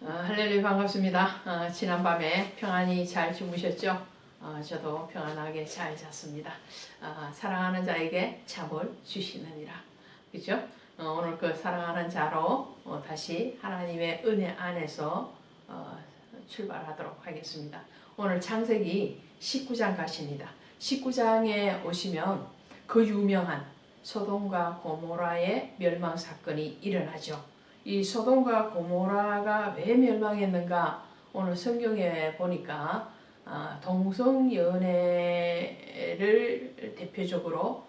할렐루야 반갑습니다. 지난밤에 평안히 잘 주무셨죠? 저도 평안하게 잘 잤습니다. 사랑하는 자에게 잠을 주시느니라. 그죠? 오늘 그 사랑하는 자로 다시 하나님의 은혜 안에서 출발하도록 하겠습니다. 오늘 창세기 19장 가십니다. 19장에 오시면 그 유명한 소돔과 고모라의 멸망 사건이 일어나죠. 이 소돔과 고모라가 왜 멸망했는가? 오늘 성경에 보니까 동성연애를 대표적으로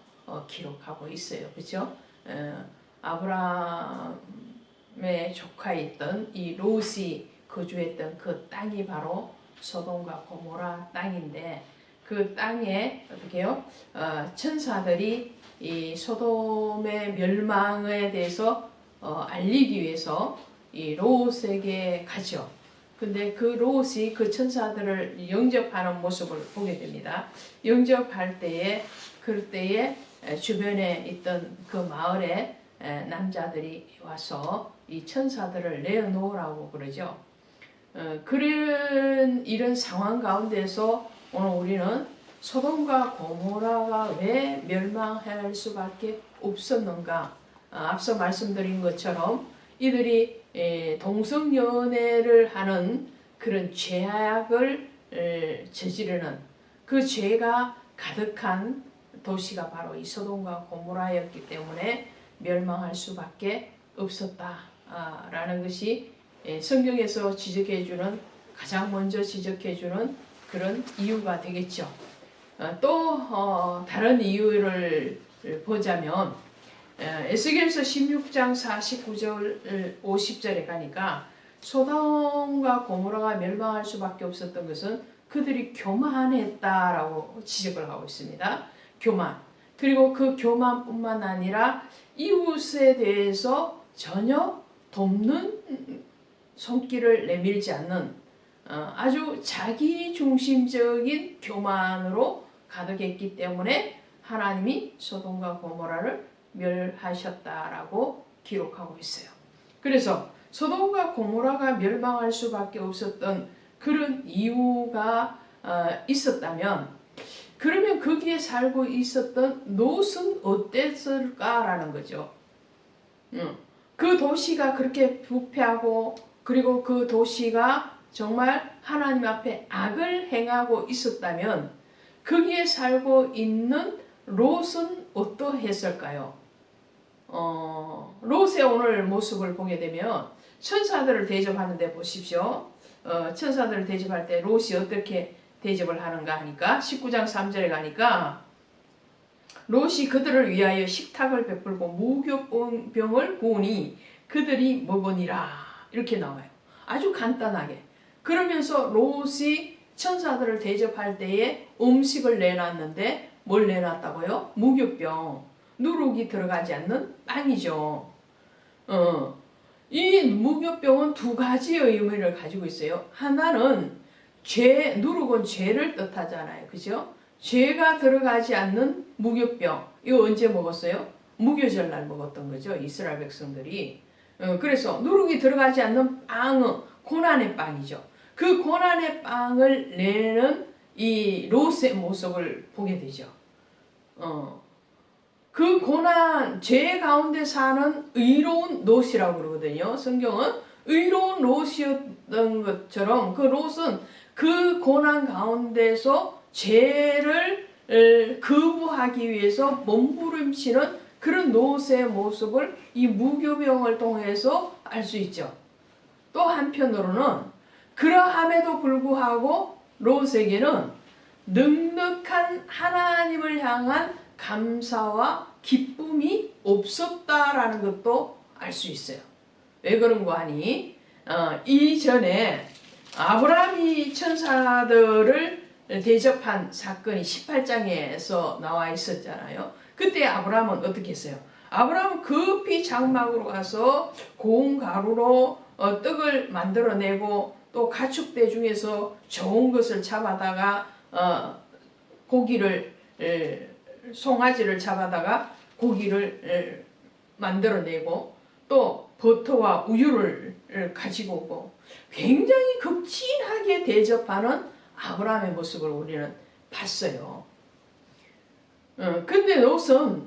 기록하고 있어요. 그렇죠? 아브라함의 조카였던 이 롯이 거주했던 그 땅이 바로 소돔과 고모라 땅인데, 그 땅에 어떻게요? 천사들이 이 소돔의 멸망에 대해서 알리기 위해서 이 롯에게 가죠. 근데 그 롯이 그 천사들을 영접하는 모습을 보게 됩니다. 영접할 때에 그때에 주변에 있던 그 마을에 남자들이 와서 이 천사들을 내어놓으라고 그러죠. 그런 이런 상황 가운데서 오늘 우리는 소돔과 고모라가 왜 멸망할 수밖에 없었는가? 앞서 말씀드린 것처럼 이들이 동성연애를 하는 그런 죄악을 저지르는 그 죄가 가득한 도시가 바로 이 소돔과 고모라였기 때문에 멸망할 수밖에 없었다라는 것이 성경에서 지적해주는, 가장 먼저 지적해주는 그런 이유가 되겠죠. 또 다른 이유를 보자면 에스겔서 16장 49절 50절에 가니까 소돔과 고모라가 멸망할 수밖에 없었던 것은 그들이 교만했다라고 지적을 하고 있습니다. 교만. 그리고 그 교만뿐만 아니라 이웃에 대해서 전혀 돕는 손길을 내밀지 않는 아주 자기중심적인 교만으로 가득했기 때문에 하나님이 소돔과 고모라를 멸하셨다라고 기록하고 있어요. 그래서 소돔과 고모라가 멸망할 수밖에 없었던 그런 이유가 있었다면, 그러면 거기에 살고 있었던 롯은 어땠을까라는 거죠. 그 도시가 그렇게 부패하고, 그리고 그 도시가 정말 하나님 앞에 악을 행하고 있었다면 거기에 살고 있는 롯은 어떠했을까요? 롯의 오늘 모습을 보게 되면 천사들을 대접하는데 보십시오. 천사들을 대접할 때 롯이 어떻게 대접을 하는가 하니까 19장 3절에 가니까 롯이 그들을 위하여 식탁을 베풀고 무교병을 구우니 그들이 먹으니라 이렇게 나와요. 아주 간단하게. 그러면서 롯이 천사들을 대접할 때에 음식을 내놨는데 뭘 내놨다고요? 무교병. 누룩이 들어가지 않는 빵이죠. 이 무교병은 두 가지의 의미를 가지고 있어요. 하나는 누룩은 죄를 뜻하잖아요. 그죠? 죄가 들어가지 않는 무교병. 이거 언제 먹었어요? 무교절 날 먹었던 거죠. 이스라엘 백성들이. 그래서 누룩이 들어가지 않는 빵은 고난의 빵이죠. 그 고난의 빵을 내는 이 롯의 모습을 보게 되죠. 그 고난, 죄 가운데 사는 의로운 롯이라고 그러거든요. 성경은 의로운 롯이었던 것처럼 그 롯은 그 고난 가운데서 죄를 거부하기 위해서 몸부림치는 그런 롯의 모습을 이 무교병을 통해서 알 수 있죠. 또 한편으로는 그러함에도 불구하고 롯에게는 넉넉한 하나님을 향한 감사와 기쁨이 없었다라는 것도 알 수 있어요. 왜 그런 거 하니? 이전에 아브라함이 천사들을 대접한 사건이 18장에서 나와 있었잖아요. 그때 아브라함은 어떻게 했어요? 아브라함은 급히 장막으로 가서 고운 가루로 떡을 만들어내고 또 가축대 중에서 좋은 것을 잡아다가 고기를 송아지를 잡아다가 고기를 만들어내고 또 버터와 우유를 가지고 오고 굉장히 극진하게 대접하는 아브라함의 모습을 우리는 봤어요. 근데 롯은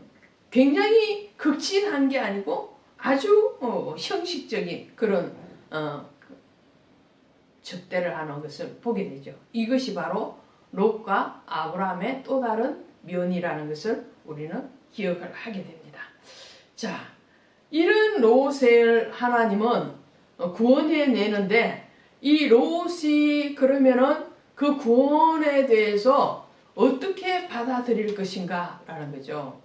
굉장히 극진한 게 아니고 아주 형식적인 그런 접대를 하는 것을 보게 되죠. 이것이 바로 롯과 아브라함의 또 다른 면이라는 것을 우리는 기억을 하게 됩니다. 자, 이런 롯을 하나님은 구원해 내는데 이 롯이 그러면은 그 구원에 대해서 어떻게 받아들일 것인가 라는 거죠.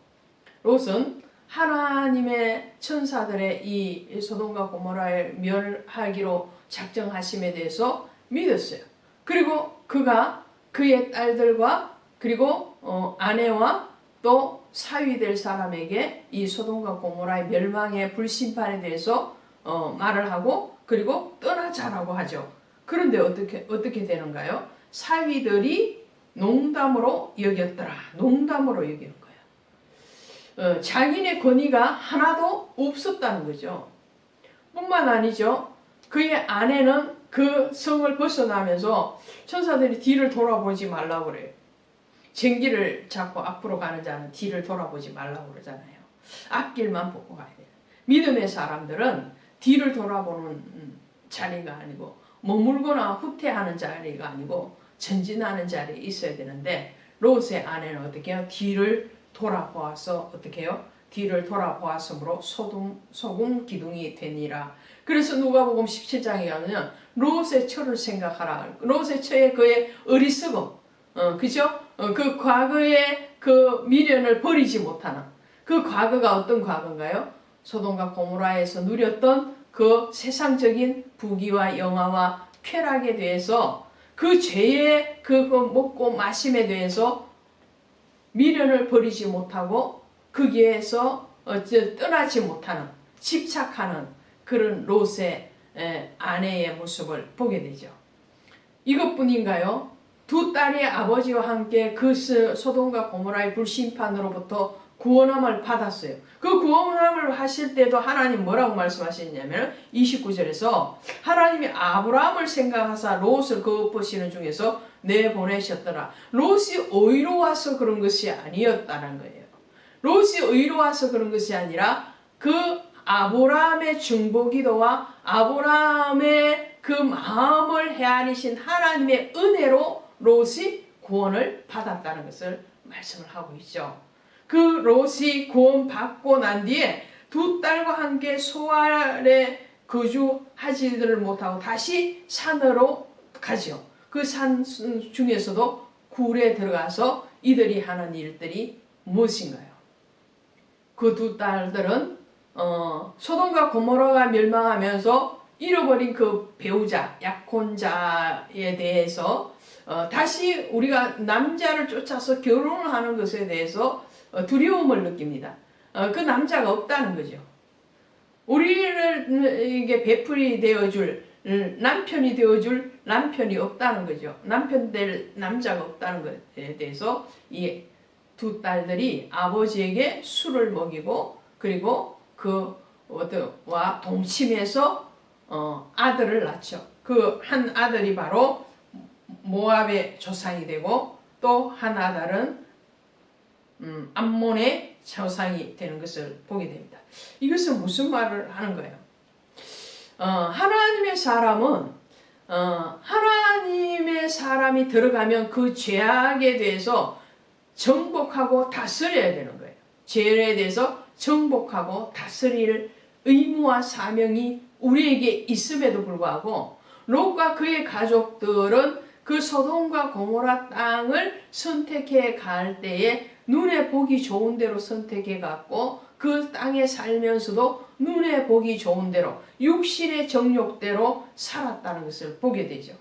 롯은 하나님의 천사들의 이 소돔과 고모라를 멸하기로 작정하심에 대해서 믿었어요. 그리고 그가 그의 딸들과 그리고 아내와 또 사위될 사람에게 이 소돔과 고모라의 멸망의 불심판에 대해서 말을 하고 그리고 떠나자라고 하죠. 그런데 어떻게 되는가요? 사위들이 농담으로 여겼더라. 농담으로 여기는 거예요. 자기네 권위가 하나도 없었다는 거죠. 뿐만 아니죠. 그의 아내는 그 성을 벗어나면서 천사들이 뒤를 돌아보지 말라고 그래요. 쟁기를 잡고 앞으로 가는 자는 뒤를 돌아보지 말라고 그러잖아요. 앞길만 보고 가야 돼요. 믿음의 사람들은 뒤를 돌아보는 자리가 아니고 머물거나 후퇴하는 자리가 아니고 전진하는 자리에 있어야 되는데 롯의 아내는 어떻게 해요? 뒤를 돌아보아서 어떻게 해요? 뒤를 돌아보았으므로 소금 기둥이 되니라. 그래서 누가복음 17장에 가면 롯의 처를 생각하라. 롯의 처에 그의 어리석음, 그죠? 그 과거의 그 미련을 버리지 못하는 그 과거가 어떤 과거인가요? 소돔과 고모라에서 누렸던 그 세상적인 부귀와 영화와 쾌락에 대해서 그 죄의 그 먹고 마심에 대해서 미련을 버리지 못하고 거기에서 떠나지 못하는 집착하는 그런 롯의 아내의 모습을 보게 되죠. 이것뿐인가요? 두 딸의 아버지와 함께 그 소돔과 고모라의 불심판으로부터 구원함을 받았어요. 그 구원함을 하실 때도 하나님 뭐라고 말씀하시냐면 29절에서 하나님이 아브라함을 생각하사 롯을 거업하시는 중에서 내보내셨더라. 롯이 의로워서 그런 것이 아니었다는 거예요. 롯이 의로워서 그런 것이 아니라 그 아브라함의 중보기도와 아브라함의 그 마음을 헤아리신 하나님의 은혜로 롯이 구원을 받았다는 것을 말씀을 하고 있죠. 그 롯이 구원받고 난 뒤에 두 딸과 함께 소알에 거주하지를 못하고 다시 산으로 가죠. 그 산 중에서도 굴에 들어가서 이들이 하는 일들이 무엇인가요? 그 두 딸들은 소돔과 고모라가 멸망하면서 잃어버린 그 배우자, 약혼자에 대해서 다시 우리가 남자를 쫓아서 결혼을 하는 것에 대해서 두려움을 느낍니다. 그 남자가 없다는 거죠. 우리를 이게 베풀이 되어줄 남편이 되어줄 남편이 없다는 거죠. 남편 될 남자가 없다는 것에 대해서 이 두 딸들이 아버지에게 술을 먹이고 그리고 그와 동침해서 아들을 낳죠. 그 한 아들이 바로 모압의 조상이 되고 또 한 아들은 암몬의 조상이 되는 것을 보게 됩니다. 이것은 무슨 말을 하는 거예요? 하나님의 사람은 하나님의 사람이 들어가면 그 죄악에 대해서 정복하고 다스려야 되는 거예요. 죄에 대해서 정복하고 다스릴 의무와 사명이 우리에게 있음에도 불구하고 롯과 그의 가족들은 그 소돔과 고모라 땅을 선택해 갈 때에 눈에 보기 좋은 대로 선택해 갔고 그 땅에 살면서도 눈에 보기 좋은 대로 육신의 정욕대로 살았다는 것을 보게 되죠.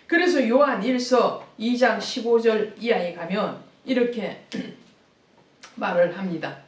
그래서 요한 1서 2장 15절 이하에 가면 이렇게 말을 합니다.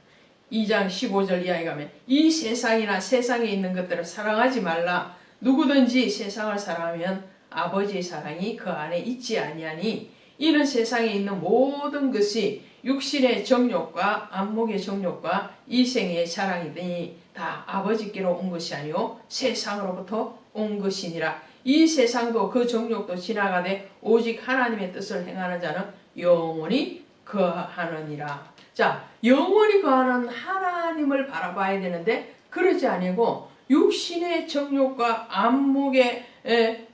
2장 15절 이하에 가면 이 세상이나 세상에 있는 것들을 사랑하지 말라. 누구든지 세상을 사랑하면 아버지의 사랑이 그 안에 있지 아니하니 이는 세상에 있는 모든 것이 육신의 정욕과 안목의 정욕과 이생의 사랑이니 다 아버지께로 온 것이 아니요 세상으로부터 온 것이니라. 이 세상도 그 정욕도 지나가되 오직 하나님의 뜻을 행하는 자는 영원히 거하느니라. 자, 영원히 거하는 하나님을 바라봐야 되는데 그러지 아니고 육신의 정욕과 안목의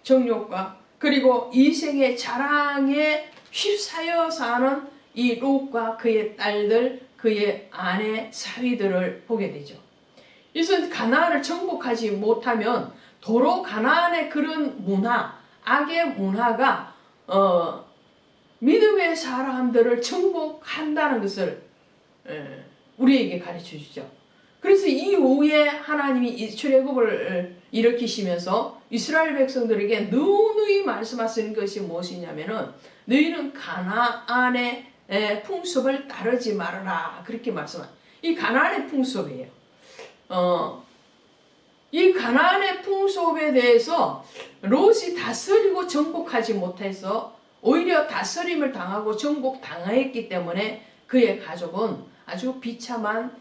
정욕과 그리고 이생의 자랑에 휩싸여 사는 이 롯과 그의 딸들, 그의 아내, 사위들을 보게 되죠. 이것은 가나안을 정복하지 못하면 도로 가나안의 그런 문화, 악의 문화가 믿음의 사람들을 정복한다는 것을 우리에게 가르쳐 주죠. 그래서 이후에 하나님이 이 출애굽을 일으키시면서 이스라엘 백성들에게 누누이 말씀하시는 것이 무엇이냐면은 너희는 가나안의 풍습을 따르지 말아라. 그렇게 말씀한 이 가나안의 풍습이에요. 이 가나안의 풍습에 대해서 롯이 다스리고 정복하지 못해서 오히려 다스림을 당하고 정복당했기 때문에 그의 가족은 아주 비참한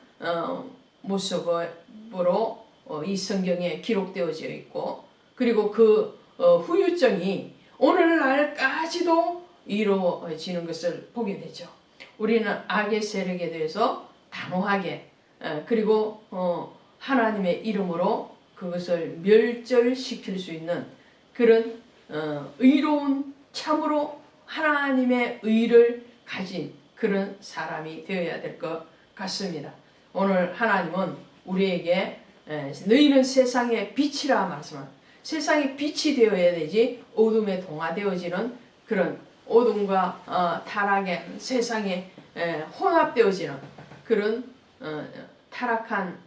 모습으로 이 성경에 기록되어져 있고 그리고 그 후유증이 오늘날까지도 이루어지는 것을 보게 되죠. 우리는 악의 세력에 대해서 단호하게 그리고 하나님의 이름으로 그것을 멸절시킬 수 있는 그런 의로운 참으로 하나님의 의를 가진 그런 사람이 되어야 될 것 같습니다. 오늘 하나님은 우리에게 너희는 세상의 빛이라 말씀합니다. 세상의 빛이 되어야 되지 어둠에 동화되어지는 그런 어둠과 타락의 세상에 혼합되어지는 그런 타락한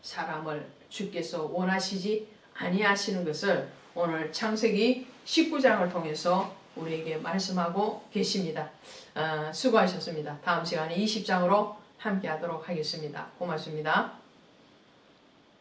사람을 주께서 원하시지 아니하시는 것을 오늘 창세기 19장을 통해서 우리에게 말씀하고 계십니다. 수고하셨습니다. 다음 시간에 20장으로 함께 하도록 하겠습니다. 고맙습니다.